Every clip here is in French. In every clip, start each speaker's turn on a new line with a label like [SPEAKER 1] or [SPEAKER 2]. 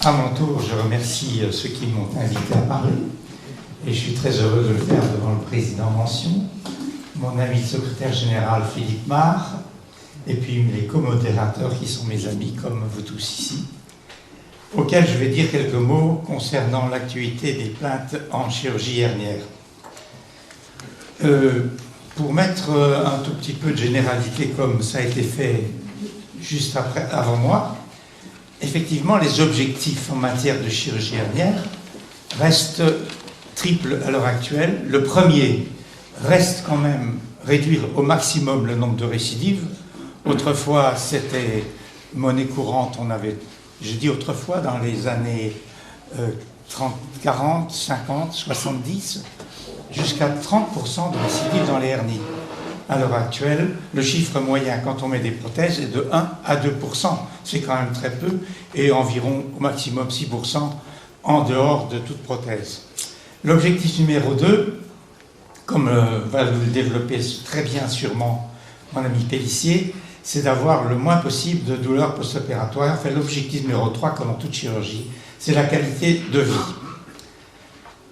[SPEAKER 1] À mon tour, je remercie ceux qui m'ont invité à parler et je suis très heureux de le faire devant le président Mention, mon ami le secrétaire général Philippe Marre et puis les co-modérateurs qui sont mes amis comme vous tous ici, auxquels je vais dire quelques mots concernant l'actualité des plaintes en chirurgie hernière. Pour mettre un tout petit peu de généralité comme ça a été fait juste avant moi, effectivement, les objectifs en matière de chirurgie hernière restent triples à l'heure actuelle. Le premier reste quand même réduire au maximum le nombre de récidives. Autrefois, c'était monnaie courante. On avait, je dis autrefois, dans les années 30, 40, 50, 70, jusqu'à 30% de récidives dans les hernies. À l'heure actuelle, le chiffre moyen quand on met des prothèses est de 1 à 2%. C'est quand même très peu, et environ au maximum 6% en dehors de toute prothèse. L'objectif numéro 2, comme va le développer très bien sûrement mon ami Pellissier, c'est d'avoir le moins possible de douleurs post-opératoires. Enfin, l'objectif numéro 3, comme en toute chirurgie, c'est la qualité de vie.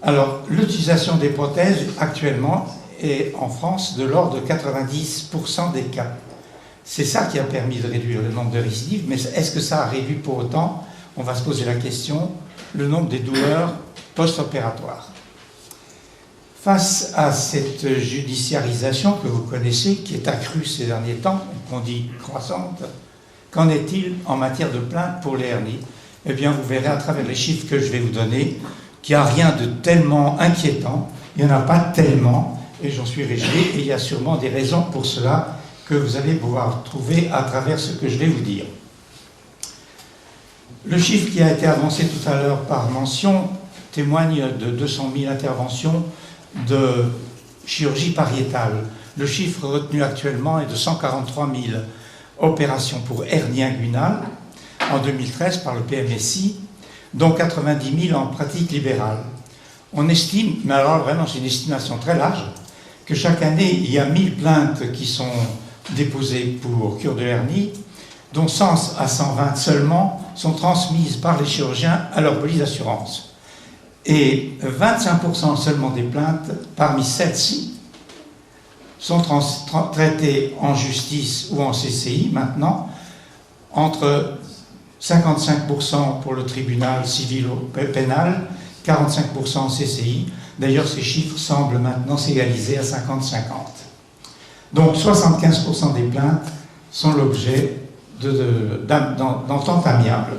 [SPEAKER 1] Alors, l'utilisation des prothèses actuellement est en France de l'ordre de 90% des cas. C'est ça qui a permis de réduire le nombre de récidives, mais est-ce que ça a réduit pour autant, on va se poser la question, le nombre des douleurs post-opératoires. Face à cette judiciarisation que vous connaissez, qui est accrue ces derniers temps, qu'on dit croissante, qu'en est-il en matière de plaintes pour les hernies? Eh bien, vous verrez à travers les chiffres que je vais vous donner qu'il n'y a rien de tellement inquiétant, il n'y en a pas tellement, et j'en suis réjoui, et il y a sûrement des raisons pour cela que vous allez pouvoir trouver à travers ce que je vais vous dire. Le chiffre qui a été avancé tout à l'heure par Mention témoigne de 200 000 interventions de chirurgie pariétale. Le chiffre retenu actuellement est de 143 000 opérations pour hernie inguinale en 2013 par le PMSI, dont 90 000 en pratique libérale. On estime, mais alors vraiment c'est une estimation très large, que chaque année il y a 1000 plaintes qui sont déposées pour cure de hernie, dont 100 à 120 seulement sont transmises par les chirurgiens à leur police d'assurance. Et 25% seulement des plaintes, parmi celles-ci, sont traitées en justice ou en CCI maintenant, entre 55% pour le tribunal civil ou pénal, 45% en CCI. D'ailleurs, ces chiffres semblent maintenant s'égaliser à 50-50. Donc 75% des plaintes sont l'objet d'ententes amiables.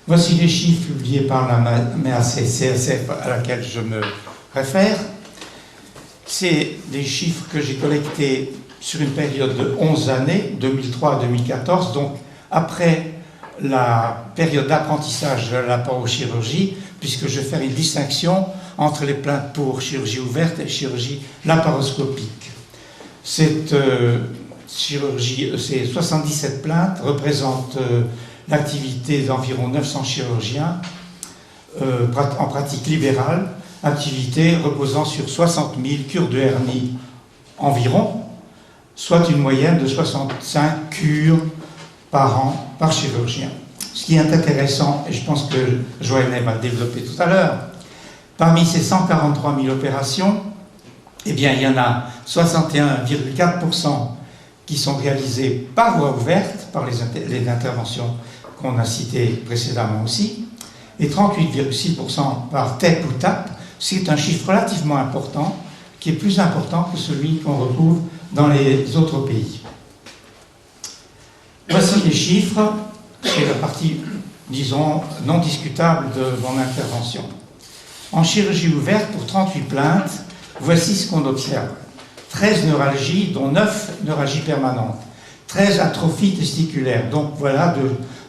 [SPEAKER 1] Voici les chiffres publiés par la MACSF à laquelle je me réfère. C'est des chiffres que j'ai collectés sur une période de 11 années, 2003 à 2014, donc après la période d'apprentissage de la parochirurgie, puisque je vais faire une distinction entre les plaintes pour chirurgie ouverte et chirurgie laparoscopique. Cette chirurgie, ces 77 plaintes représentent l'activité d'environ 900 chirurgiens en pratique libérale, activité reposant sur 60 000 cures de hernie environ, soit une moyenne de 65 cures par an par chirurgien. Ce qui est intéressant, et je pense que Joël va le développer tout à l'heure, parmi ces 143 000 opérations, eh bien, il y en a 61,4% qui sont réalisées par voie ouverte, par les interventions qu'on a citées précédemment aussi, et 38,6% par TEP ou TAP. C'est un chiffre relativement important, qui est plus important que celui qu'on retrouve dans les autres pays. Voici les chiffres, c'est la partie, disons, non discutable de mon intervention. En chirurgie ouverte, pour 38 plaintes, voici ce qu'on observe. 13 neuralgies, dont 9 neuralgies permanentes. 13 atrophies testiculaires, donc voilà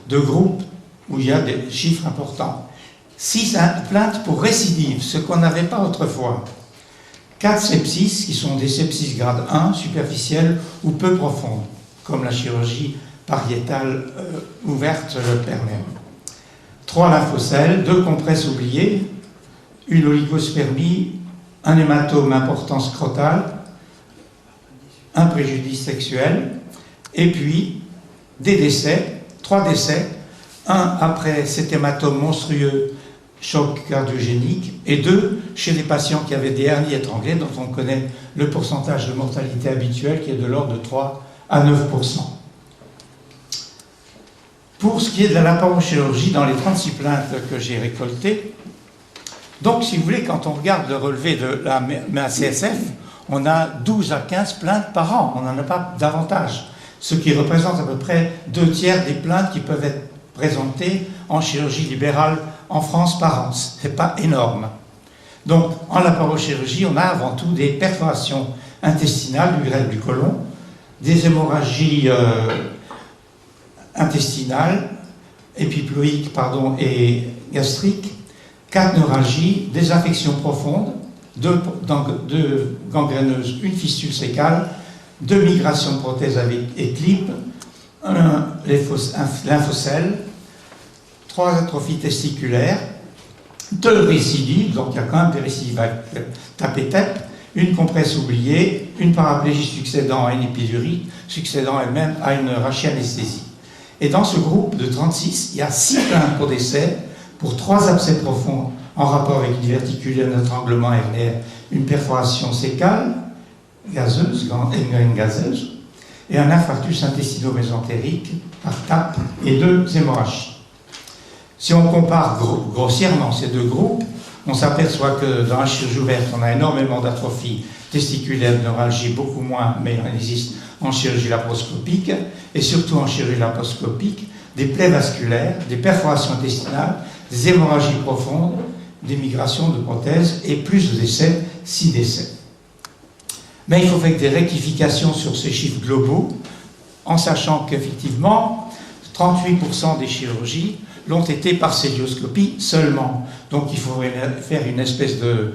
[SPEAKER 1] de groupes où il y a des chiffres importants. 6 plaintes pour récidive, ce qu'on n'avait pas autrefois. 4 sepsis, qui sont des sepsis grade 1, superficielles ou peu profondes, comme la chirurgie pariétale ouverte le permet. 3 lymphocèles, 2 compresses oubliées, une oligospermie, un hématome important scrotal, un préjudice sexuel, et puis des décès, 3 décès, 1 après cet hématome monstrueux, choc cardiogénique, et 2 chez les patients qui avaient des hernies étranglées, dont on connaît le pourcentage de mortalité habituel qui est de l'ordre de 3 à 9%. Pour ce qui est de la laparochirurgie, dans les 36 plaintes que j'ai récoltées, donc si vous voulez, quand on regarde le relevé de la CSF, on a 12 à 15 plaintes par an, on n'en a pas davantage, ce qui représente à peu près 2/3 des plaintes qui peuvent être présentées en chirurgie libérale en France par an. Ce n'est pas énorme. Donc, en laparochirurgie, on a avant tout des perforations intestinales du greffe du côlon, des hémorragies intestinales, épiploïques et gastriques, 4 neuralgies, des infections profondes, 2 gangréneuses, une fistule sécale, 2 migrations de prothèses avec éclipe, 1 lymphocèle, 3 atrophies testiculaires, 2 récidives, donc il y a quand même des récidives avec tapé-tep, une compresse oubliée, une paraplégie succédant à une épidurie, succédant elle-même à une rachianesthésie. Et dans ce groupe de 36, il y a 6 plaintes pour décès, pour 3 abcès profonds en rapport avec une verticule, un étranglement hernéaire, une perforation sécale, gazeuse, gangrène gazeuse, et un infarctus intestino-mésentérique par tape et 2 hémorragies. Si on compare grossièrement ces 2 groupes, on s'aperçoit que dans la chirurgie ouverte, on a énormément d'atrophie testiculaire, de neuralgie, beaucoup moins, mais il existe en chirurgie laparoscopique, et surtout en chirurgie laparoscopique, des plaies vasculaires, des perforations intestinales, des hémorragies profondes, des migrations de prothèses et plus de décès, 6 décès. Mais il faut faire des rectifications sur ces chiffres globaux, en sachant qu'effectivement, 38% des chirurgies l'ont été par célioscopie seulement. Donc il faudrait faire une espèce de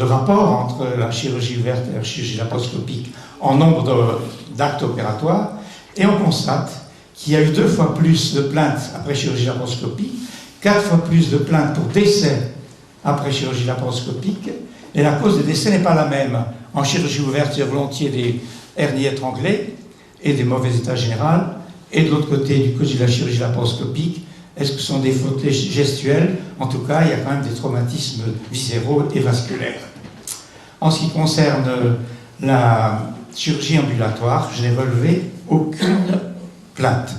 [SPEAKER 1] rapport entre la chirurgie ouverte et la chirurgie laparoscopique en nombre d'actes opératoires, et on constate qu'il y a eu 2 fois plus de plaintes après chirurgie laparoscopique, 4 fois plus de plaintes pour décès après chirurgie laparoscopique, et la cause des décès n'est pas la même. En chirurgie ouverte, il y a volontiers des hernies étranglées et des mauvais états généraux, et de l'autre côté, du côté de la chirurgie laparoscopique, est-ce que ce sont des fautes gestuelles? En tout cas, il y a quand même des traumatismes viscéraux et vasculaires. En ce qui concerne la chirurgie ambulatoire, je n'ai relevé aucune plainte.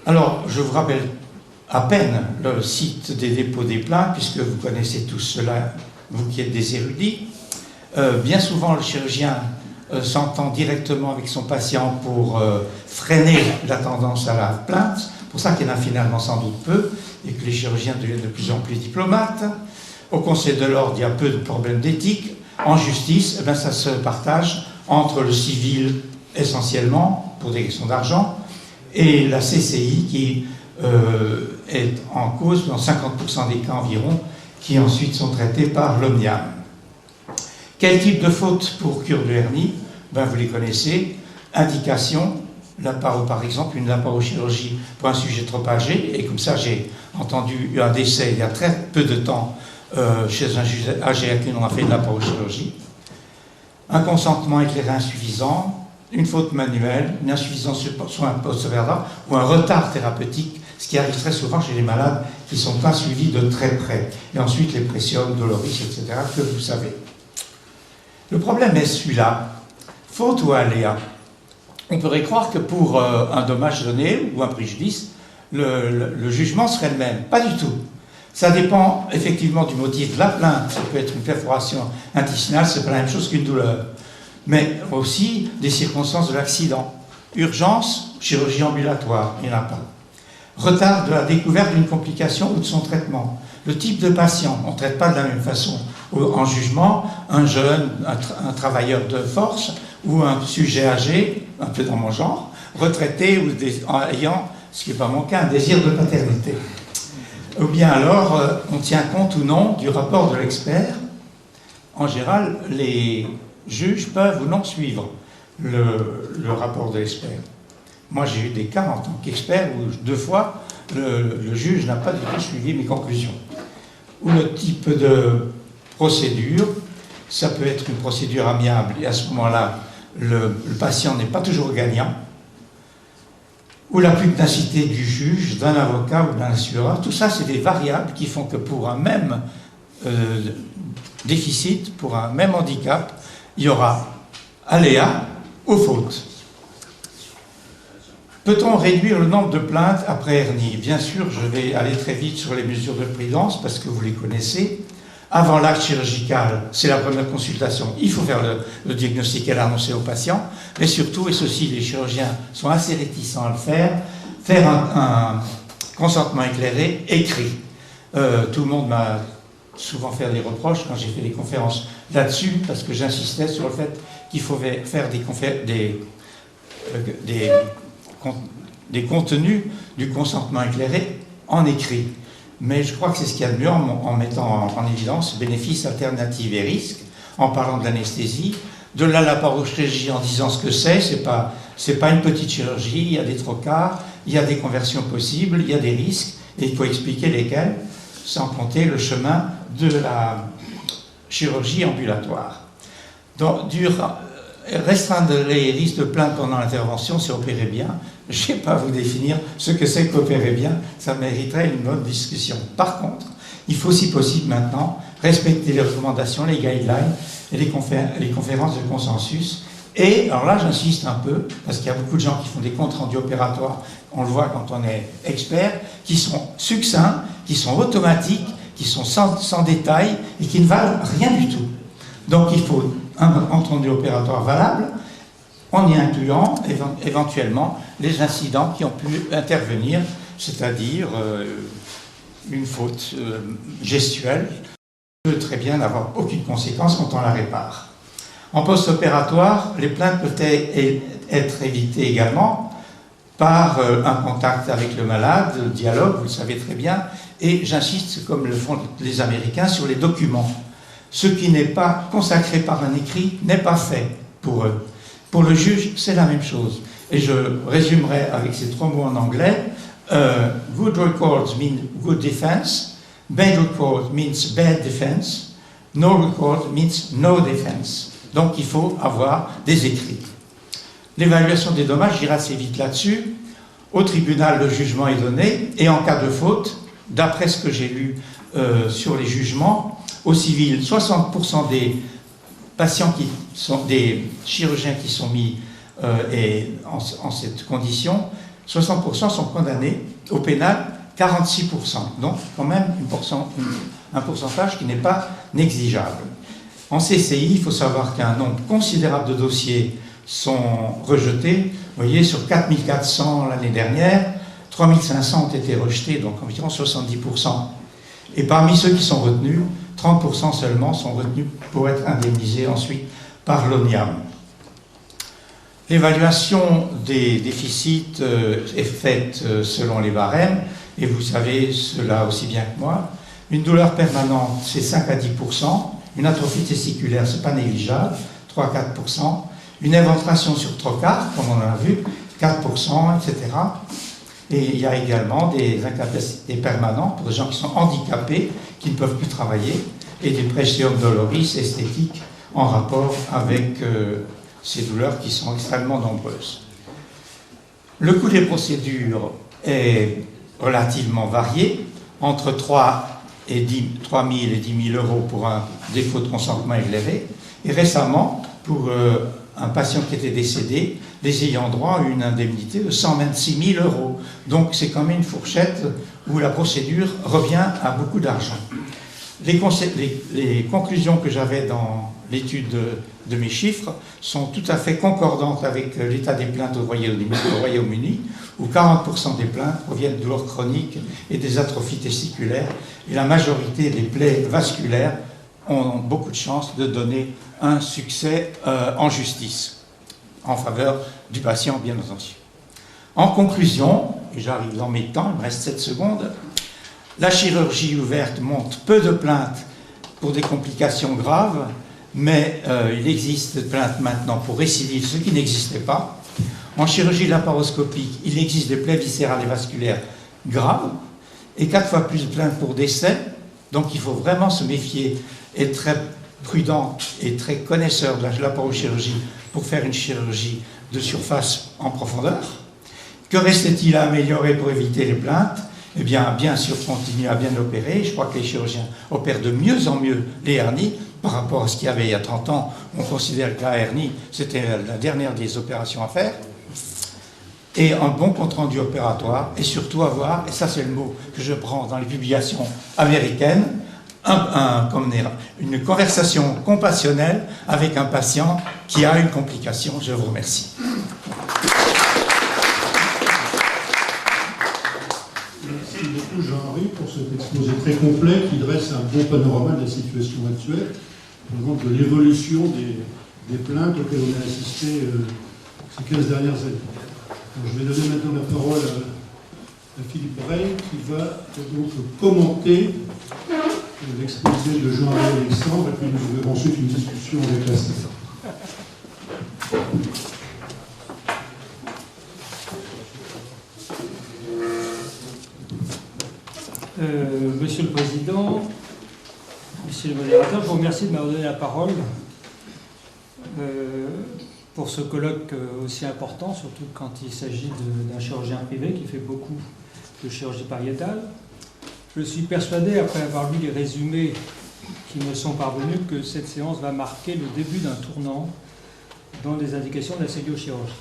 [SPEAKER 1] Alors, je vous rappelle à peine le site des dépôts des plaintes, puisque vous connaissez tous cela, vous qui êtes des érudits. Bien souvent, le chirurgien s'entend directement avec son patient pour freiner la tendance à la plainte. C'est pour ça qu'il y en a finalement sans doute peu, et que les chirurgiens deviennent de plus en plus diplomates. Au Conseil de l'Ordre, il y a peu de problèmes d'éthique. En justice, eh bien, ça se partage entre le civil essentiellement, pour des questions d'argent, et la CCI qui est en cause dans 50% des cas environ, qui ensuite sont traités par l'OMNIAM. Quel type de faute pour cure de hernie? Ben, vous les connaissez. Indication, par exemple, une laparochirurgie pour un sujet trop âgé, et comme ça j'ai entendu un décès il y a très peu de temps chez un juge âgé à qui on a fait une laparochirurgie. Un consentement éclairé insuffisant, une faute manuelle, une insuffisance soin post-opératoire ou un retard thérapeutique, ce qui arrive très souvent chez les malades qui ne sont pas suivis de très près. Et ensuite les pressions, doloris, etc., que vous savez. Le problème est celui-là, faute ou aléa. On pourrait croire que pour un dommage donné ou un préjudice, le jugement serait le même. Pas du tout. Ça dépend effectivement du motif de la plainte. Ça peut être une perforation intestinale, c'est pas la même chose qu'une douleur. Mais aussi des circonstances de l'accident. Urgence, chirurgie ambulatoire, il n'y en a pas. Retard de la découverte d'une complication ou de son traitement. Le type de patient, on ne traite pas de la même façon. En jugement, un jeune, un travailleur de force ou un sujet âgé, un peu dans mon genre, retraité ou ayant, ce qui n'est pas mon cas, un désir de paternité. Ou bien alors, on tient compte ou non du rapport de l'expert. En général, les juges peuvent ou non suivre le rapport de l'expert. Moi, j'ai eu des cas en tant qu'expert où 2 fois, le juge n'a pas du tout suivi mes conclusions. Ou le type de procédure, ça peut être une procédure amiable, et à ce moment-là, le patient n'est pas toujours gagnant. ou la pugnacité du juge, d'un avocat ou d'un assureur. Tout ça, c'est des variables qui font que pour un même déficit, pour un même handicap, il y aura aléa ou faute. Peut-on réduire le nombre de plaintes après hernie? Bien sûr, je vais aller très vite sur les mesures de prudence parce que vous les connaissez. Avant l'acte chirurgical, c'est la première consultation. Il faut faire le diagnostic et l'annoncer au patient. Mais surtout, et ceci, les chirurgiens sont assez réticents à le faire un consentement éclairé écrit. Tout le monde m'a souvent fait des reproches quand j'ai fait des conférences là-dessus, parce que j'insistais sur le fait qu'il faut faire des contenus du consentement éclairé en écrit. Mais je crois que c'est ce qu'il y a de mieux en mettant en évidence bénéfices, alternatives et risques, en parlant de l'anesthésie, de la laparoscopie en disant ce que c'est pas une petite chirurgie, il y a des trocars, il y a des conversions possibles, il y a des risques, et il faut expliquer lesquels, sans compter le chemin de la chirurgie ambulatoire. Donc, restreindre les risques de plainte pendant l'intervention, c'est opérer bien. Je ne vais pas vous définir ce que c'est qu'opérer bien, ça mériterait une bonne discussion. Par contre, il faut, si possible maintenant, respecter les recommandations, les guidelines et les conférences de consensus. Et, alors là, j'insiste un peu, parce qu'il y a beaucoup de gens qui font des comptes rendus opératoires, on le voit quand on est expert, qui sont succincts, qui sont automatiques, qui sont sans détail et qui ne valent rien du tout. Donc il faut un compte rendu opératoire valable, en y incluant éventuellement les incidents qui ont pu intervenir, c'est-à-dire une faute gestuelle qui peut très bien n'avoir aucune conséquence quand on la répare. En post-opératoire, les plaintes peuvent être évitées également par un contact avec le malade, le dialogue, vous le savez très bien, et j'insiste, comme le font les Américains, sur les documents. Ce qui n'est pas consacré par un écrit n'est pas fait pour eux. Pour le juge, c'est la même chose. Et je résumerai avec ces 3 mots en anglais. Good records mean good defense. Bad record means bad defense. No record means no defense. Donc il faut avoir des écrits. L'évaluation des dommages, j'irai assez vite là-dessus. Au tribunal, le jugement est donné. Et en cas de faute, d'après ce que j'ai lu sur les jugements, au civil, 60% des patients qui sont des chirurgiens qui sont mis en cette condition, 60% sont condamnés. Au pénal, 46%. Donc, quand même, un pourcentage qui n'est pas négligeable. En CCI, il faut savoir qu'un nombre considérable de dossiers sont rejetés. Vous voyez, sur 4400 l'année dernière, 3500 ont été rejetés, donc environ 70%. Et parmi ceux qui sont retenus, 30% seulement sont retenus pour être indemnisés ensuite par l'ONIAM. L'évaluation des déficits est faite selon les barèmes, et vous savez cela aussi bien que moi. Une douleur permanente, c'est 5 à 10%. Une atrophie testiculaire, c'est pas négligeable, 3 à 4%. Une éventration sur trocar, comme on en a vu, 4%, etc. Et il y a également des incapacités permanentes pour des gens qui sont handicapés, qui ne peuvent plus travailler, et des pressium doloris esthétiques en rapport avec ces douleurs qui sont extrêmement nombreuses. Le coût des procédures est relativement varié, entre 3 000 et 10 000 euros pour un défaut de consentement élevé. Et récemment, pour un patient qui était décédé, les ayants droit ont eu une indemnité de 126 000 euros. Donc c'est quand même une fourchette où la procédure revient à beaucoup d'argent. Les conclusions que j'avais dans l'étude de mes chiffres sont tout à fait concordantes avec l'état des plaintes au Royaume-Uni, où 40% des plaintes proviennent de douleurs chroniques et des atrophies testiculaires, et la majorité des plaies vasculaires ont beaucoup de chances de donner un succès en justice, en faveur du patient, bien entendu. En conclusion, et j'arrive dans mes temps, il me reste 7 secondes, la chirurgie ouverte montre peu de plaintes pour des complications graves, mais il existe des plaintes maintenant pour récidive, ce qui n'existait pas. En chirurgie laparoscopique, il existe des plaies viscérales et vasculaires graves, et 4 fois plus de plaintes pour décès. Donc il faut vraiment se méfier, être très prudent et très connaisseur de la laparochirurgie pour faire une chirurgie de surface en profondeur. Que restait-il à améliorer pour éviter les plaintes? Eh bien, bien sûr, continuer à bien opérer. Je crois que les chirurgiens opèrent de mieux en mieux les hernies par rapport à ce qu'il y avait il y a 30 ans. On considère que la hernie, c'était la dernière des opérations à faire. Et un bon compte-rendu opératoire, et surtout avoir, et ça c'est le mot que je prends dans les publications américaines, une conversation compassionnelle avec un patient qui a une complication. Je vous remercie.
[SPEAKER 2] Merci beaucoup Jean-Henri pour cet exposé très complet qui dresse un bon panorama de la situation actuelle, de l'évolution des plaintes auxquelles on a assisté ces 15 dernières années. Donc, je vais donner maintenant la parole à Philippe Rey qui va donc commenter l'exposé de Jean-Henri Alexandre et puis nous aurons ensuite une discussion avec la salle.
[SPEAKER 3] Monsieur le Président, Monsieur le modérateur, je vous remercie de m'avoir donné la parole pour ce colloque aussi important, surtout quand il s'agit d'un chirurgien privé qui fait beaucoup de chirurgie pariétale. Je suis persuadé, après avoir lu les résumés qui me sont parvenus, que cette séance va marquer le début d'un tournant dans les indications de la celluliochirurgie.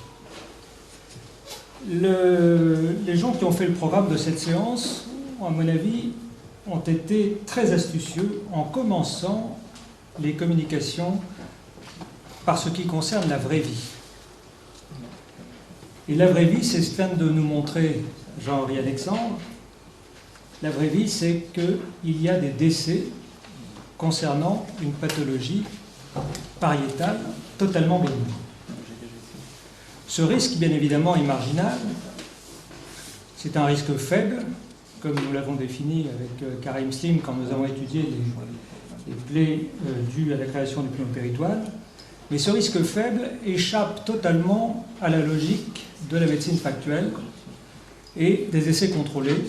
[SPEAKER 3] Les gens qui ont fait le programme de cette séance, à mon avis, ont été très astucieux en commençant les communications par ce qui concerne la vraie vie. Et la vraie vie, c'est ce que vient de nous montrer Jean-Henri Alexandre. La vraie vie, c'est qu'il y a des décès concernant une pathologie pariétale totalement bénigne. Ce risque, bien évidemment, est marginal. C'est un risque faible, comme nous l'avons défini avec Karim Slim quand nous avons étudié les plaies dues à la création du pneumo péritoine. Mais ce risque faible échappe totalement à la logique de la médecine factuelle et des essais contrôlés.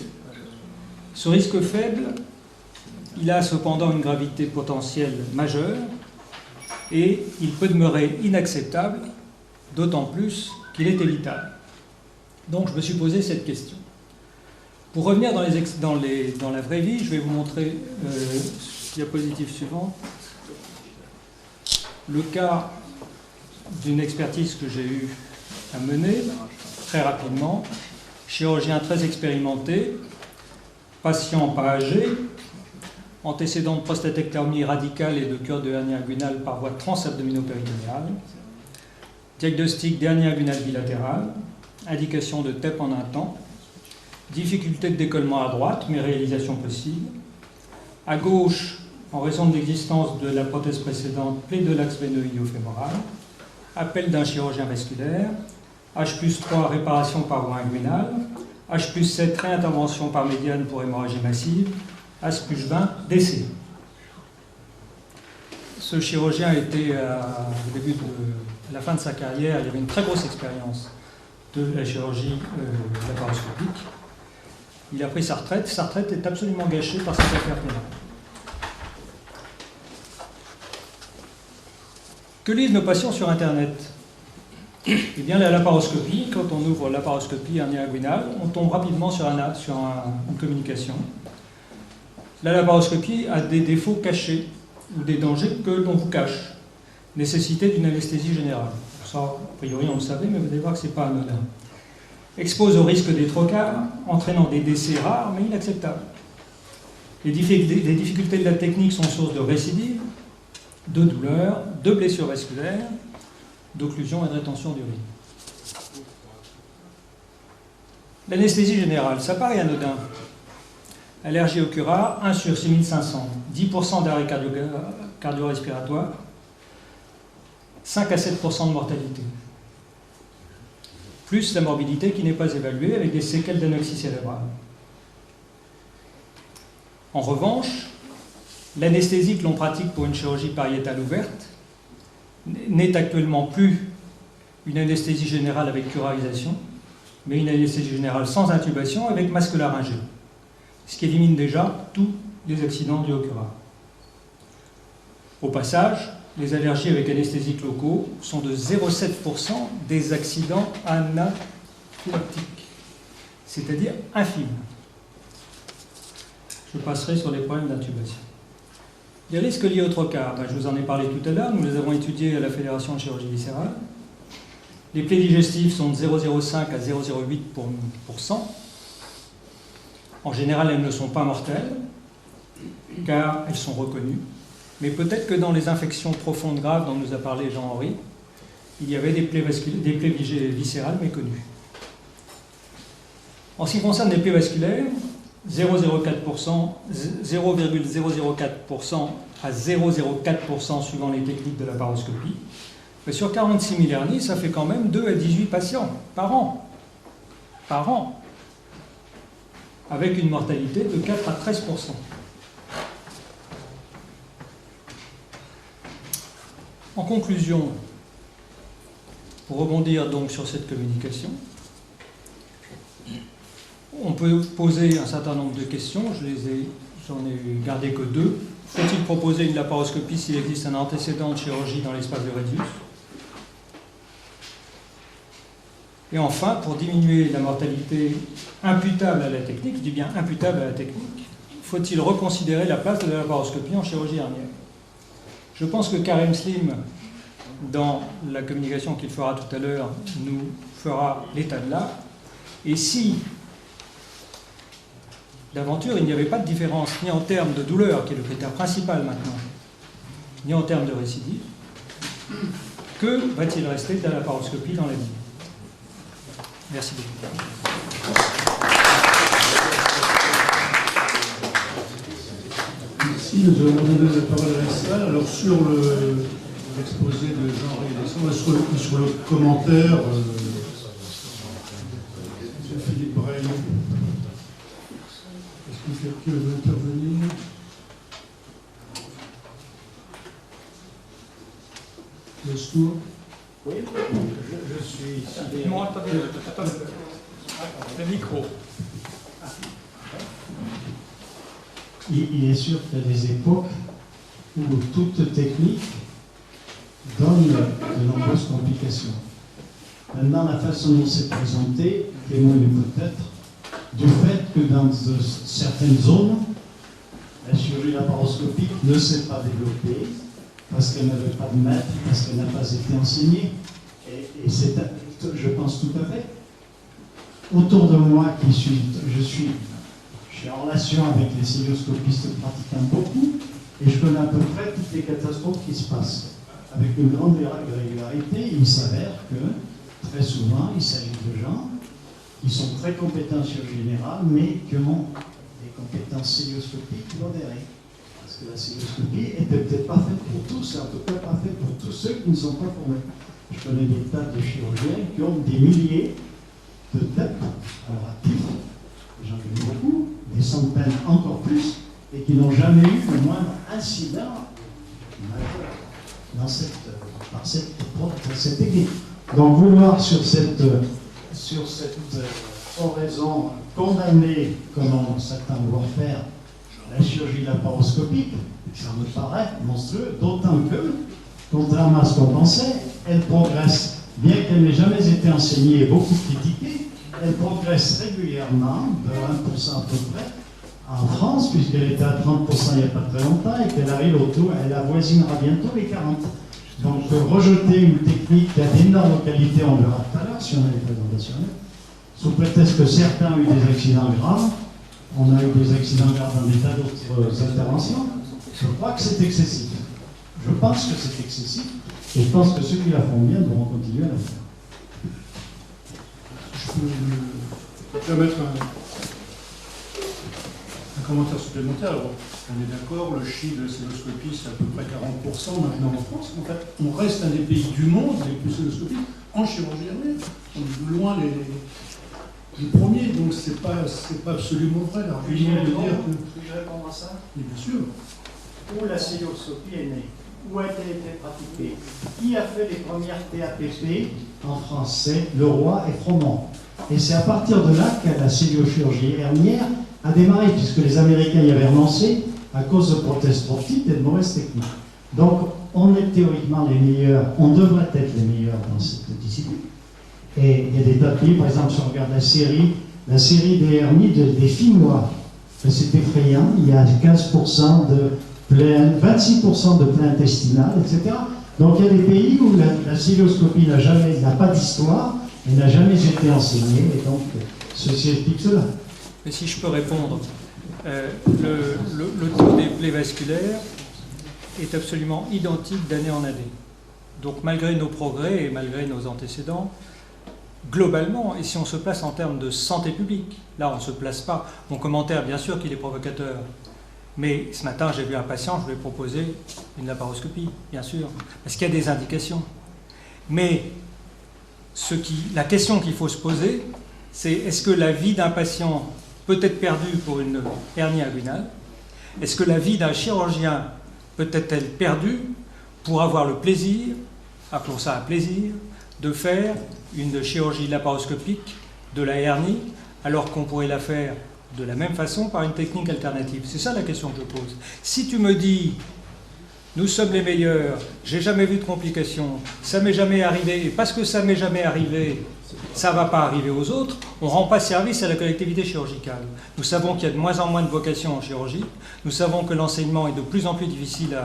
[SPEAKER 3] Ce risque faible, il a cependant une gravité potentielle majeure et il peut demeurer inacceptable, d'autant plus qu'il est évitable. Donc je me suis posé cette question. Pour revenir dans la vraie vie, je vais vous montrer, diapositive suivante, le cas d'une expertise que j'ai eu à mener très rapidement. Chirurgien très expérimenté, patient pas âgé, antécédent de prostatectomie radicale et de cure de hernie inguinale par voie transabdominopéritonéale, diagnostic d'hernie inguinale bilatérale, indication de TEP en un temps, difficulté de décollement à droite, mais réalisation possible. À gauche, en raison de l'existence de la prothèse précédente, plaie de l'axe veineux iliofémoral, appel d'un chirurgien vasculaire, H+3, réparation par voie inguinale, H+7, réintervention par médiane pour hémorragie massive, As+20, décès. Ce chirurgien était à la fin de sa carrière, il avait une très grosse expérience de la chirurgie laparoscopique. Il a pris sa retraite est absolument gâchée par cette affaire pénale. Que lisent nos patients sur Internet? Eh bien, la laparoscopie, quand on ouvre laparoscopie hernie inguinale, on tombe rapidement sur une communication. La laparoscopie a des défauts cachés, ou des dangers que l'on vous cache. Nécessité d'une anesthésie générale. Ça, a priori, on le savait, mais vous allez voir que ce n'est pas anodin. Expose au risque des trocars, entraînant des décès rares, mais inacceptables. Les difficultés de la technique sont source de récidive, de douleurs, de blessures vasculaires, d'occlusion et de rétention d'urine. L'anesthésie générale, ça paraît anodin. Allergie au curare, 1 sur 6500, 10% d'arrêt cardio-respiratoire, 5 à 7% de mortalité. Plus la morbidité qui n'est pas évaluée avec des séquelles d'anoxie cérébrale. En revanche, l'anesthésie que l'on pratique pour une chirurgie pariétale ouverte n'est actuellement plus une anesthésie générale avec curarisation, mais une anesthésie générale sans intubation avec masque laryngé, ce qui élimine déjà tous les accidents dus au curare. Au passage, les allergies avec anesthésiques locaux sont de 0,7% des accidents anaphylactiques. c'est-à-dire infime. Je passerai sur les problèmes d'intubation. Les risques liés au trocar, je vous en ai parlé tout à l'heure, nous les avons étudiés à la Fédération de chirurgie viscérale. Les plaies digestives sont de 0,05 à 0,08%. En général, elles ne sont pas mortelles, car elles sont reconnues. Mais peut-être que dans les infections profondes graves dont nous a parlé Jean-Henri, il y avait des plaies viscérales méconnues. En ce qui concerne les plaies vasculaires, 0,04% à 0,04% suivant les techniques de la paroscopie. Mais sur 46 000 hernies, ça fait quand même 2 à 18 patients par an. Par an. Avec une mortalité de 4 à 13%. En conclusion, pour rebondir donc sur cette communication, on peut poser un certain nombre de questions, j'en ai gardé que 2. Faut-il proposer une laparoscopie s'il existe un antécédent de chirurgie dans l'espace de Redius? Et enfin, pour diminuer la mortalité imputable à la technique, je dis bien imputable à la technique, faut-il reconsidérer la place de la laparoscopie en chirurgie hernière? Je pense que Karim Slim, dans la communication qu'il fera tout à l'heure, nous fera l'état de l'art. Et si d'aventure, il n'y avait pas de différence ni en termes de douleur, qui est le critère principal maintenant, ni en termes de récidive, que va-t-il rester de la laparoscopie dans la vie? Merci beaucoup.
[SPEAKER 2] Merci, nous allons donner la parole à la salle. Alors sur l'exposé de Jean-Henri Alexandre, sur le commentaire de Philippe Braille. Est-ce que quelqu'un veut intervenir? Laisse-toi.
[SPEAKER 4] Oui, je suis ici.
[SPEAKER 3] Non, attendez, le micro.
[SPEAKER 4] Il est sûr qu'il y a des époques où toute technique donne de nombreuses complications. Maintenant, la façon dont c'est présenté témoigne peut-être du fait que dans certaines zones, la chirurgie laparoscopique ne s'est pas développée parce qu'elle n'avait pas de maître, parce qu'elle n'a pas été enseignée. Et c'est, je pense tout à fait. Autour de moi, je suis en relation avec les cilioscopistes pratiquant beaucoup, et je connais à peu près toutes les catastrophes qui se passent. Avec une grande régularité, il s'avère que, très souvent, il s'agit de gens qui sont très compétents en chirurgie générale, mais qui ont des compétences cilioscopiques modérées. Parce que la cilioscopie était peut-être pas faite pour tous, et en tout cas pas faite pour tous ceux qui ne sont pas formés. Je connais des tas de chirurgiens qui ont des milliers de têtes à leur actif, j'en connais beaucoup, des centaines encore plus, et qui n'ont jamais eu le moindre incident majeur dans cette technique. Donc vouloir sur cette oraison condamner, comme certains vouloir faire, la chirurgie laparoscopique, ça me paraît monstrueux, d'autant que, contrairement à ce qu'on pensait, elle progresse, bien qu'elle n'ait jamais été enseignée et beaucoup critiquée, elle progresse régulièrement, de 1% à peu près, en France, puisqu'elle était à 30% il n'y a pas très longtemps, et qu'elle arrive elle avoisinera bientôt les 40%. Donc rejeter une technique qui a d'énormes qualités, on verra tout à l'heure si on a les présentations, sous prétexte que certains ont eu des accidents graves, on a eu des accidents graves dans des tas d'autres interventions, je crois que c'est excessif. Je pense que c'est excessif, et je pense que ceux qui la font bien devront continuer à la faire.
[SPEAKER 2] Je peux permettre un commentaire supplémentaire. Alors, on est d'accord, le chiffre de la célioscopie, c'est à peu près 40% maintenant en France. En fait, on reste un des pays du monde les plus célioscopiques en chirurgie hernière. On est de loin les premiers, donc c'est pas absolument vrai. L'argument de dire que...
[SPEAKER 4] Puis-je répondre à ça?
[SPEAKER 2] Mais bien sûr.
[SPEAKER 4] Où la célioscopie est née? Où a-t-elle été pratiquée? Qui a fait les premières TAPP en France? C'est Leroy et Froment. Et c'est à partir de là que la céliochirurgie hernière a démarré, puisque les Américains y avaient renoncé à cause de prothèses trop petites et de mauvaises techniques. Donc, on est théoriquement les meilleurs, on devrait être les meilleurs dans cette discipline. Et il y a des tas de pays, par exemple, si on regarde la série la série des hernies des filles noires. C'est effrayant, il y a 15% de plaie, 26% de plaie intestinale, etc. Donc il y a des pays où la cystoscopie n'a pas d'histoire et n'a jamais été enseignée, et donc ceci explique cela.
[SPEAKER 3] Mais si je peux répondre, le taux des plaies vasculaires est absolument identique d'année en année. Donc malgré nos progrès et malgré nos antécédents, globalement, et si on se place en termes de santé publique, là on ne se place pas. Mon commentaire, bien sûr qu'il est provocateur, mais ce matin j'ai vu un patient, je lui ai proposé une laparoscopie, bien sûr, parce qu'il y a des indications. Mais la question qu'il faut se poser, c'est est-ce que la vie d'un patient peut être perdue pour une hernie inguinale? Est-ce que la vie d'un chirurgien peut être perdue pour avoir le plaisir, appelons ça un plaisir, de faire une chirurgie laparoscopique de la hernie, alors qu'on pourrait la faire de la même façon par une technique alternative? C'est ça la question que je pose. Si tu me dis, nous sommes les meilleurs, j'ai jamais vu de complications, ça m'est jamais arrivé, et parce que ça m'est jamais arrivé, ça ne va pas arriver aux autres, on ne rend pas service à la collectivité chirurgicale. Nous savons qu'il y a de moins en moins de vocations en chirurgie, nous savons que l'enseignement est de plus en plus difficile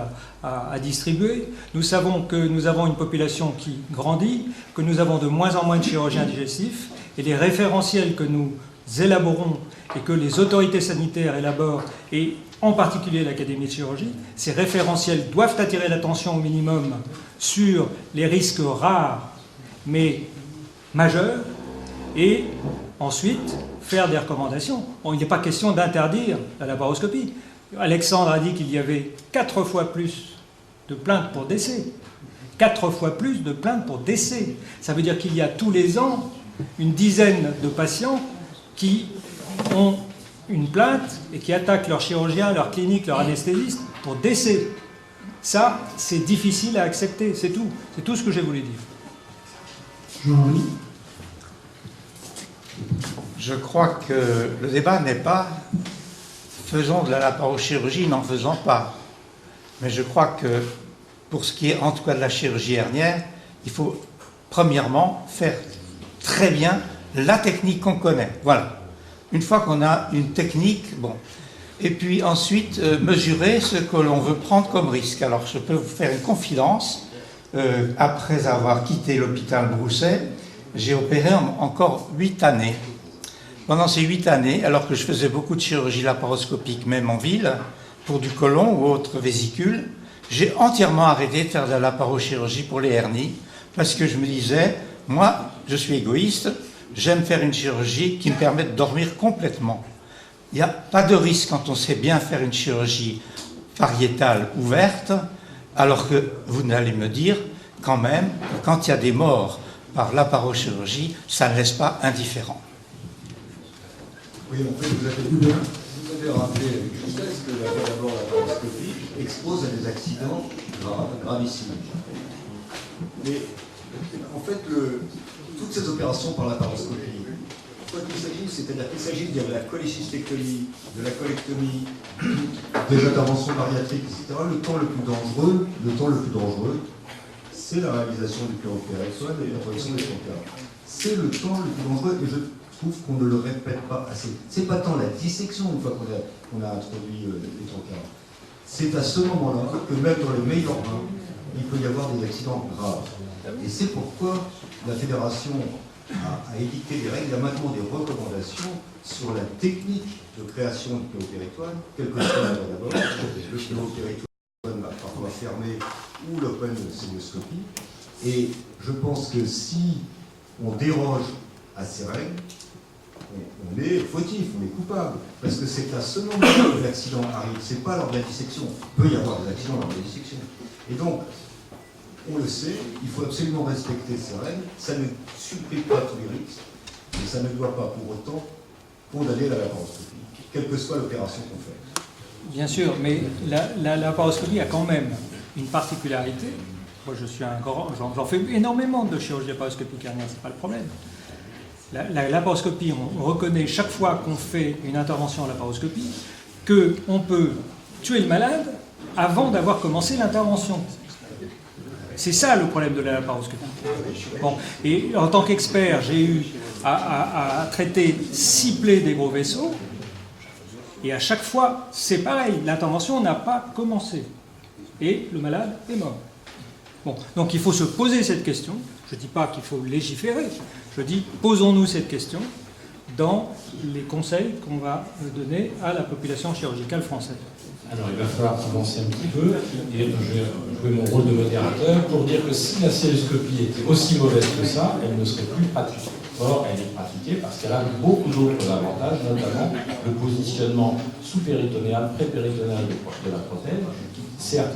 [SPEAKER 3] à distribuer, nous savons que nous avons une population qui grandit, que nous avons de moins en moins de chirurgiens digestifs, et les référentiels que nous élaborons et que les autorités sanitaires élaborent, et en particulier l'Académie de chirurgie, ces référentiels doivent attirer l'attention au minimum sur les risques rares, mais majeurs, et ensuite faire des recommandations. Bon, il n'est pas question d'interdire la laparoscopie. Alexandre a dit qu'il y avait 4 fois plus de plaintes pour décès. 4 fois plus de plaintes pour décès. Ça veut dire qu'il y a tous les ans une dizaine de patients qui ont une plainte et qui attaquent leur chirurgien, leur clinique, leur anesthésiste pour décès. Ça, c'est difficile à accepter, c'est tout. C'est tout ce que j'ai voulu dire.
[SPEAKER 4] Jean-Louis.
[SPEAKER 1] Je crois que le débat n'est pas faisons de la laparochirurgie, n'en faisons pas. Mais je crois que pour ce qui est en tout cas de la chirurgie hernière, il faut premièrement faire très bien la technique qu'on connaît. Voilà. Une fois qu'on a une technique, bon. Et puis ensuite, mesurer ce que l'on veut prendre comme risque. Alors je peux vous faire une confidence. Après avoir quitté l'hôpital Broussais, j'ai opéré encore 8 années. Pendant ces 8 années, alors que je faisais beaucoup de chirurgie laparoscopique, même en ville, pour du côlon ou autre vésicule, j'ai entièrement arrêté de faire de la laparochirurgie pour les hernies, parce que je me disais, moi, je suis égoïste, j'aime faire une chirurgie qui me permet de dormir complètement. Il n'y a pas de risque quand on sait bien faire une chirurgie pariétale ouverte, alors que vous n'allez me dire, quand même, quand il y a des morts par laparochirurgie, ça ne laisse pas indifférent.
[SPEAKER 5] Oui, en fait, vous avez rappelé avec justesse que d'abord la laparoscopie expose à des accidents gravissimes. Mais en fait, toutes ces opérations par laparoscopie, quoi qu'il s'agisse, c'est-à-dire qu'il s'agit de la cholécystectomie, de la colectomie, des interventions bariatriques, etc., le temps le plus dangereux, c'est la réalisation du péropérectoire et la production des trocars. C'est le temps le plus dangereux, et je trouve qu'on ne le répète pas assez. C'est pas tant la dissection une fois qu'on a introduit les trocars. C'est à ce moment-là que même dans les meilleurs bains, il peut y avoir des accidents graves. Et c'est pourquoi la fédération a édicté des règles, il y a maintenant des recommandations sur la technique de création du péropérictone, quel que soit d'abord, le péropérictone va parfois fermer ou l'open célioscopie. Et je pense que si on déroge à ces règles, on est fautif, on est coupable. Parce que c'est à ce moment que l'accident arrive, c'est pas lors de la dissection. Il peut y avoir des accidents lors de la dissection. Et donc, on le sait, il faut absolument respecter ces règles. Ça ne supprime pas tous les risques, mais ça ne doit pas pour autant condamner la laparoscopie, quelle que soit l'opération qu'on fait.
[SPEAKER 3] Bien sûr, mais la laparoscopie a quand même une particularité. Moi, je suis un grand, j'en fais énormément de chirurgie laparoscopique hernienne, c'est pas le problème. La laparoscopie, on reconnaît chaque fois qu'on fait une intervention en laparoscopie qu'on peut tuer le malade avant d'avoir commencé l'intervention. C'est ça le problème de la laparoscopie. Bon. Et en tant qu'expert, j'ai eu à traiter 6 plaies des gros vaisseaux. Et à chaque fois, c'est pareil, l'intervention n'a pas commencé. Et le malade est mort. Bon. Donc il faut se poser cette question. Je ne dis pas qu'il faut légiférer. Je dis, posons-nous cette question dans les conseils qu'on va donner à la population chirurgicale française.
[SPEAKER 6] Alors il va falloir avancer un petit peu, et je vais jouer mon rôle de modérateur pour dire que si la cystoscopie était aussi mauvaise que ça, elle ne serait plus pratiquée. Or, elle est pratiquée parce qu'elle a beaucoup d'autres avantages, notamment le positionnement sous-péritonéal, pré-péritonéal de la prothèse. Certes,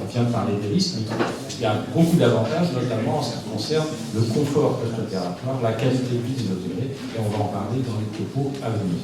[SPEAKER 6] on vient de parler des risques, mais il y a beaucoup d'avantages, notamment en ce qui concerne le confort post-opératoire, la qualité de vie des opérés, et on va en parler dans les topos à venir.